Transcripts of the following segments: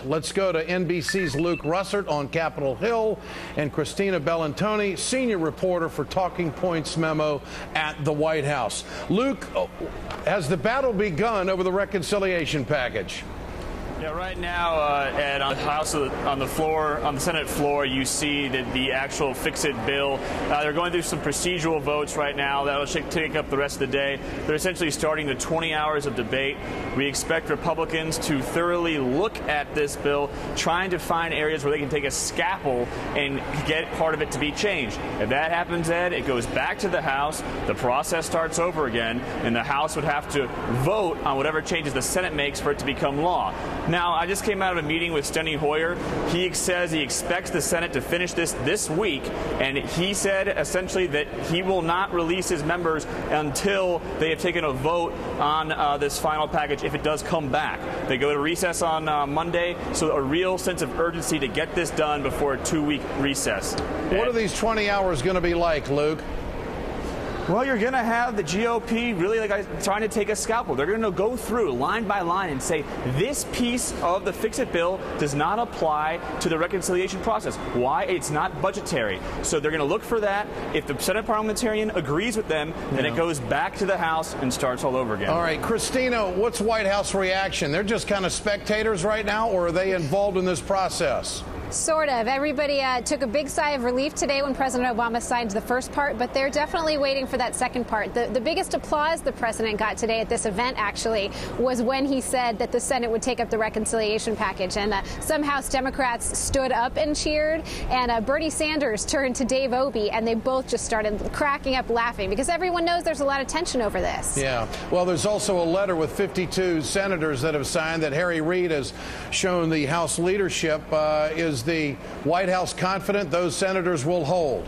Let's go to NBC's Luke Russert on Capitol Hill and Christina Bellantoni, senior reporter for Talking Points Memo at the White House. Luke, has the battle begun over the reconciliation package? Yeah, right now, Ed, on the Senate floor, you see that the actual fix-it bill. They're going through some procedural votes right now. That'll take up the rest of the day. They're essentially starting the 20 hours of debate. We expect Republicans to thoroughly look at this bill, trying to find areas where they can take a scalpel and get part of it to be changed. If that happens, Ed, it goes back to the House. The process starts over again, and the House would have to vote on whatever changes the Senate makes for it to become law. Now, I just came out of a meeting with Steny Hoyer. He says he expects the Senate to finish this week, and he said essentially that he will not release his members until they have taken a vote on this final package if it does come back. They go to recess on Monday, so a real sense of urgency to get this done before a 2-week recess. What are these 20 hours going to be like, Luke? Well, you're going to have the GOP really trying to take a scalpel. They're going to go through line by line and say this piece of the fix-it bill does not apply to the reconciliation process. Why? It's not budgetary. So they're going to look for that. If the Senate parliamentarian agrees with them, then it goes back to the House and starts all over again. All right, Christina, what's White House reaction? They're just kind of spectators right now, or are they involved in this process? Sort of. Everybody took a big sigh of relief today when President Obama signed the first part, but they're definitely waiting for that second part. The biggest applause the president got today at this event, actually, was when he said that the Senate would take up the reconciliation package. And some House Democrats stood up and cheered, and Bernie Sanders turned to Dave Obey, and they both just started cracking up laughing because everyone knows there's a lot of tension over this. Yeah. Well, there's also a letter with 52 senators that have signed that Harry Reid has shown the House leadership. Is the White House confident those senators will hold?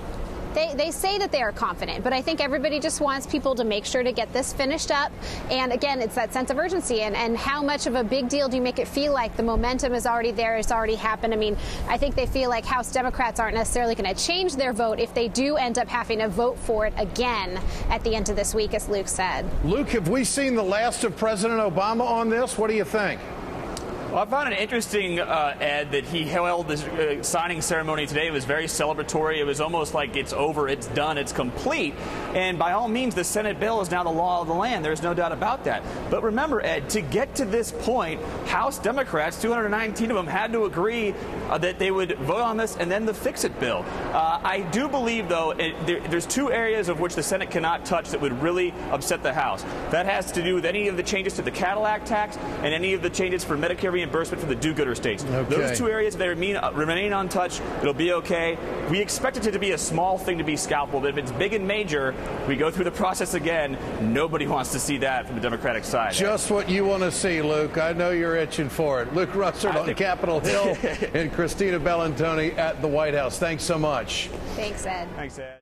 They say that they are confident, but I think everybody just wants people to make sure to get this finished up. And again, it's that sense of urgency and how much of a big deal do you make it feel like? The momentum is already there. It's already happened. I mean, I think they feel like House Democrats aren't necessarily going to change their vote if they do end up having to vote for it again at the end of this week, as Luke said. Luke, have we seen the last of President Obama on this? What do you think? Well, I found it interesting, Ed, that he held this signing ceremony today. It was very celebratory. It was almost like it's over, it's done, it's complete. And by all means, the Senate bill is now the law of the land. There's no doubt about that. But remember, Ed, to get to this point, House Democrats, 219 of them, had to agree that they would vote on this and then the fix-it bill. I do believe, though, there's two areas of which the Senate cannot touch that would really upset the House. That has to do with any of the changes to the Cadillac tax and any of the changes for Medicare reimbursement for the do-gooder states. Okay. Those two areas, if they remain untouched, it'll be okay. We expect it to be a small thing to be scalpel, but if it's big and major, we go through the process again. Nobody wants to see that from the Democratic side. Just what you want to see, Luke. I know you're itching for it. Luke Russert on Capitol Hill and Christina Bellantoni at the White House. Thanks so much. Thanks, Ed. Thanks, Ed.